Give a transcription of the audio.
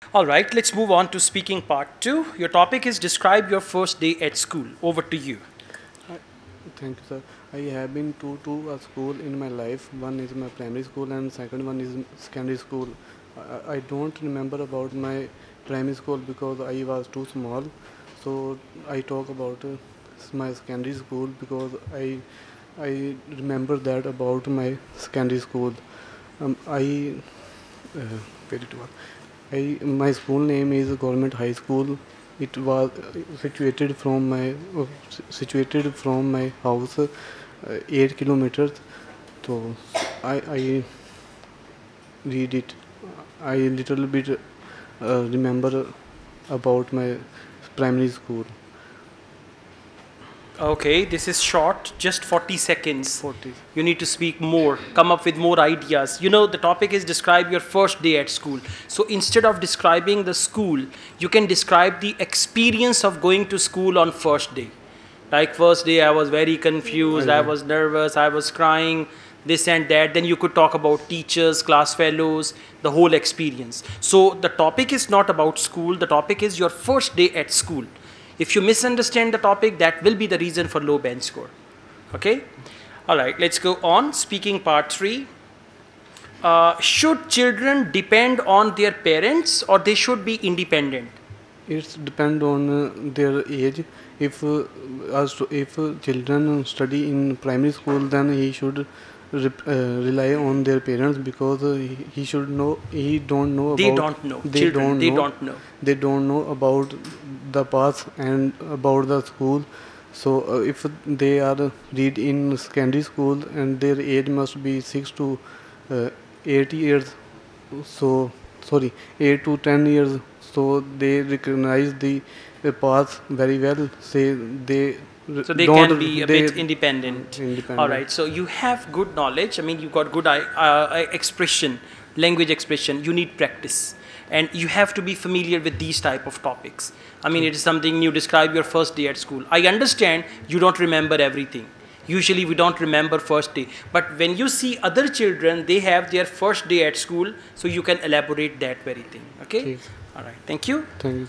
All right, let's move on to speaking part two. Your topic is describe your first day at school. Over to you. I- Thank you, sir. I have been to a school in my life. One is my primary school, and second one is secondary school. I don't remember about my primary school because I was too small. So I talk about my secondary school because I remember that about my secondary school. I very too. My school name is Government High School. It was situated from my house 8 kilometers. So I read it. I little bit remember about my primary school. Okay, this is short, just 40 seconds. 40. You need to speak more, come up with more ideas. You know, the topic is describe your first day at school. So instead of describing the school, you can describe the experience of going to school on first day. Like first day, I was very confused, I was nervous, I was crying, this and that. Then you could talk about teachers, class fellows, the whole experience. So the topic is not about school, the topic is your first day at school. If you misunderstand the topic, that will be the reason for low band score. Okay? All right, let's go on. Speaking part three. Should children depend on their parents or they should be independent? It's depend on their age. If children study in primary school, then he should rely on their parents because he should know. He don't know They about. don't know. They Children, don't they know. don't know. They don't know about the path and about the school. So if they are read in secondary school and their age must be 6 to 8 years, so sorry, 8 to 10 years, so they recognize the path very well. Say they So they don't can be a they bit independent. All independent. right. So you have good knowledge. I mean, you got good expression, language expression. You need practice, and you have to be familiar with these type of topics. I mean, it is something you describe your first day at school. I understand you don't remember everything. Usually we don't remember first day. But when you see other children, they have their first day at school, so you can elaborate that very thing. Okay? Okay. All right. Thank you. Thank you.